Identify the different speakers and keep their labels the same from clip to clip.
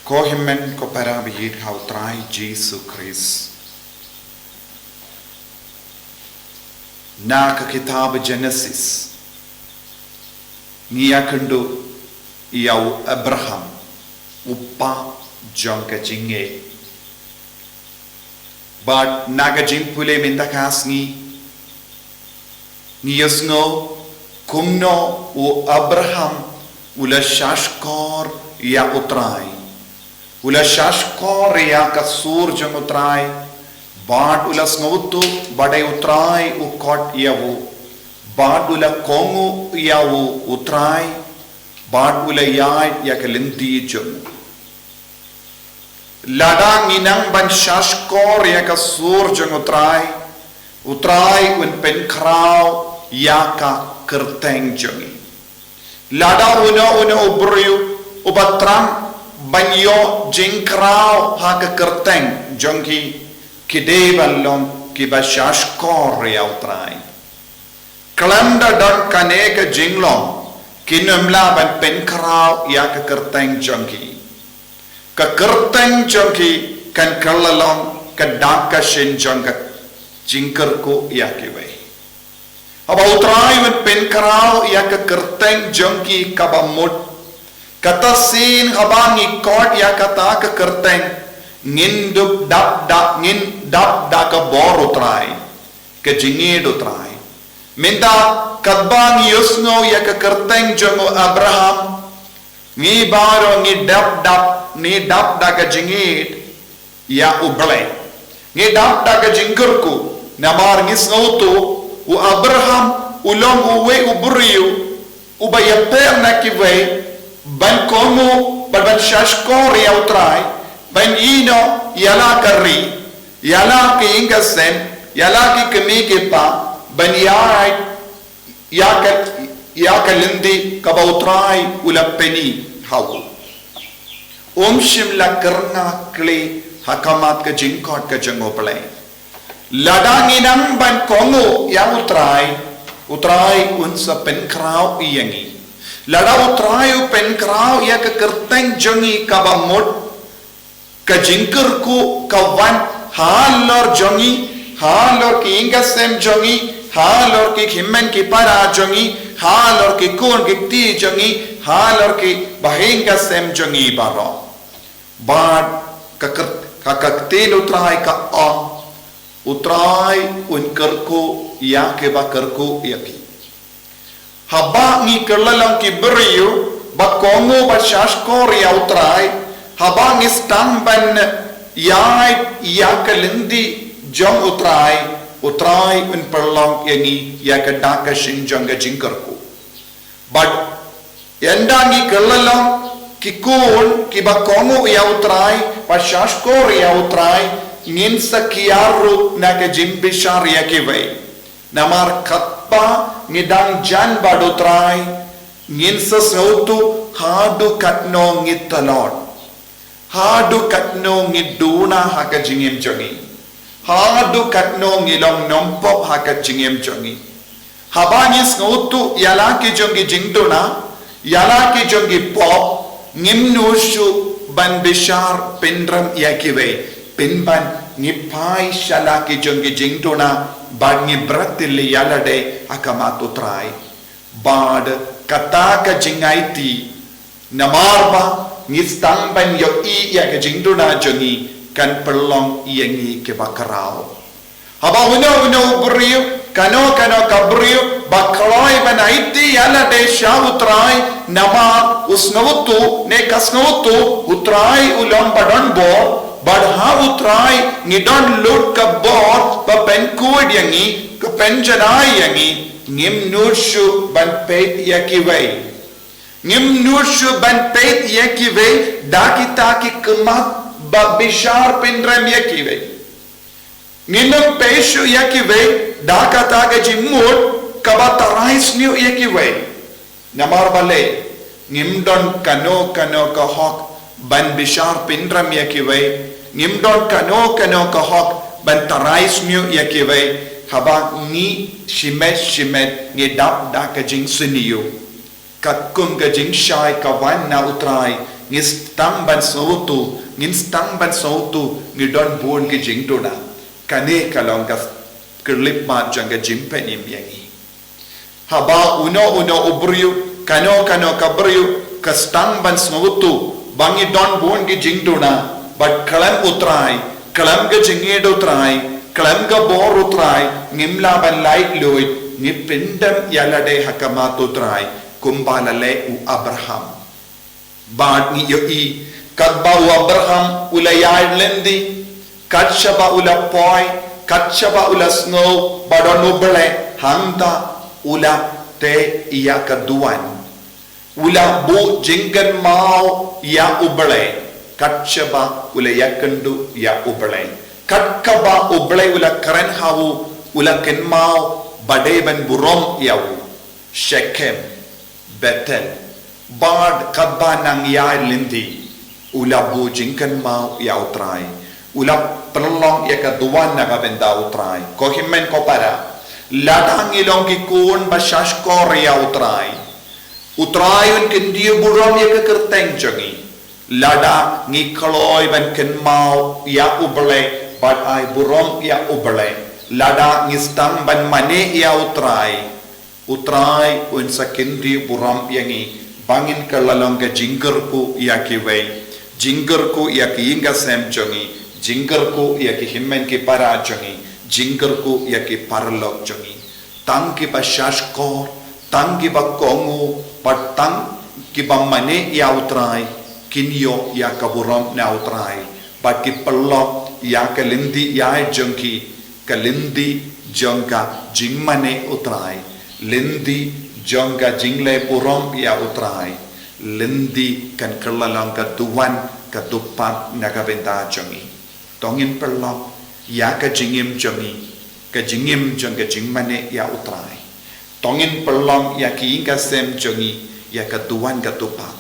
Speaker 1: Kohimen ko parabihid hautrai Jesu Christ. Na ka kitab Genesis. Niya kendo iyaw Abraham upa jong ka jinge. But naga jimpule mintakas niyas ngo kumno u Abraham ula shashkor ya utrai. Ula shashkor ya kasur jong utrai. Bad ulas ngutu badai utrai u kot yawu. Bad ula kongu yawu utrai. Bad ula yai ya kalindi jong. Ladang inang ban shashkor ya kasur jong utrai. Utrai un pen krau ya ka kerteng jongi. Lada uno ubriu ubatram banyo jingkrau ha ka kerteng jongi kide ballon ki ba shashkor ya utrai. Kalanda dan kane ka jinglong kinumla ban pen krau ya ka kerteng jongi. Ka kerteng jongi kan kalalong ka daka shin jonga jingker ko ya kiwe. Aba utrai met pen karau ya ka kerteng jongi ka bamut. Kata sin habangi kot ya kata ka kerteng ngin dap da ka bor utrai. Ka jingid utrai. Minta kadbang yusno ya ka kerteng jongo Abraham. Ngi baro ngi dap da ka jingid ya ublay. Ngi dap da ka jingkerku namar ngis ngautu u Abraham ulong uwe uburiu ubayaper na kiwe ban komu ban shashkor ya utrai ban ino yala kari yala ki ingasen yala ki kemi ke pa ban ya kalindi kabautrai ulapeni hawu shimla karna kli hakamat ka jingkot ka jangoplay ladanginang ban kongo ya utrai unsa pen krau iyangi lada utrai pen krau ya ka kerteng jongi kabamot ka jingker ku kawan halor jongi halor ki ingasem jongi halor ki himmen ki para jongi halor ki kun ki ti jongi halor ki bahingasem jongi baro bad ka kakten utrai ka utrai un kerku ya ke ba kerku yaki haba ngi kerlalang ki beriu ba kongo ba shashkor ya utrai haba ngi stamban ya kalindi jong utrai un perlang yangi ya ka daka shin jonga jingkerku but yanda ngi kerlalang ki kun ki ba kongo ya utrai ba shashkor ya utrai ngin sakiaru na ka jimbishar ya kiway namar katpa ngidang jan badutrai ngin sa sautu hadu katno ngitalot hadu katno ngiduna haka jingim jongi hadu katno ngilong nompop haka jingim jongi habanyis ngautu yala ki jongi jingduna yala ki jongi pop ngimnushu ban bishar pindram ya kiway pinban ngipai shalaki jongi jingtona bad ngi bratili yalade akamat utrai bad kataka jingaiti namarba ngistangban yo ya ke jingtona jongi kan perlong yangi ke bakarao haba uno buriu kano kabriu bakroi banaiti yalade shawutrai nama usnawutu ne kasnawutu utrai ulam badon bo but how utrai ngidon lut ka bot ba pen kuid yangi ka pen janai yangi ngim nushu ban pet yakiway ngim nushu ban pet yakiway dakitaki kemat ba bishar pindram yakiway ngim peshu yakiway dakata ka jimut kabatarais new yakiway namar bale ngim don kano ka hok ban bishar pindram yakiway ngimdon kano ka hok ban tarais new yakiway haba ni shimet ngi dap da ka jing siniyo kat kum ka jing shai ka wan na utrai ngistang ban sautu nginstang ban sautu ngidon bon ke jingtona kane kalong ka kelip ma janga jimpen imyangi haba uno ubriu kano kabriu kastang ban sautu bangi don bon ke jingtona but kalam utrai kalam ke jinged utrai kalam ka bor utrai ngimla ban light loit ngipindam yalade hakamat utrai kumbalale u Abraham bad ni yoi kadba u Abraham ula lendi katshaba ula poi katshaba ula snow badonubele hangta ula te iya kaduan ula bu jinggan mau ya ubele katshaba ula yakandu ya ubele katkaba ubele ula karen hawu ula ken mau badeban burom yawu Shechem Bethel bad kadba nang ya lendi ula bu jinggan mau ya utrai ula perlong ya kaduan na kabenda utrai ko himmen ko para ladang ilong ki kun bashash ko ya utrai un kendi burom ya kerteng jangi lada ngi khloi ban ken mau ya ubele bad ai burom ya ubele lada ngi stang ban mane ya utrai un sakendi burom yangi bangin kalalong ka jinggerku ya kiwei jinggerku ya ki inga sem jangi jinggerku ya ki himmen ki para jangi jinggerku ya ki parlok jangi tang ki bashash kor tang ki ba kongu patang ki ba mane ya utrai kinyo ya kaburom na utrai ba ki pelok ya kalindi ya jangki kalindi jangka jingmane utrai lindi jangka jingle burom ya utrai lindi kan kelalang ka tuan ka tupat na kabenta jangi tongin pelok ya ka jingim jangka jingmane ya utrai tongin pelok ya ki inga sem jangi ya ka tuan ka tupat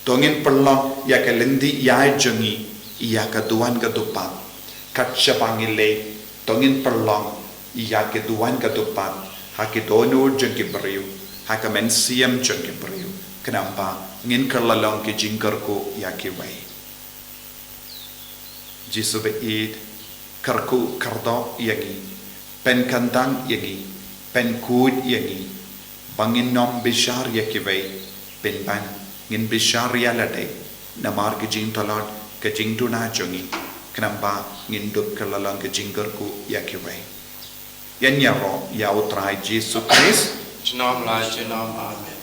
Speaker 1: tongin pelok ya ka lindi ya jangi ya ka tuan ka tupat katsyapangile tongin pelok ya ka tuan ka tupat hakidonur jangki beriu hakamen siam jangki beriu kenapa ngin kerlalong ki jingkarku ya ki wai jisu beid karku kardo yangi pen kantang yangi pen kud yangi bangin nom bishar ya ki wai pen ban ngin bishar ya lade namar ki jing talon ke jing tuna jangi kenapa ngin duk kerlalong ki jingkarku ya ki wai yan ya ro ya utrai jisu Christ
Speaker 2: Jenam la jenam amen.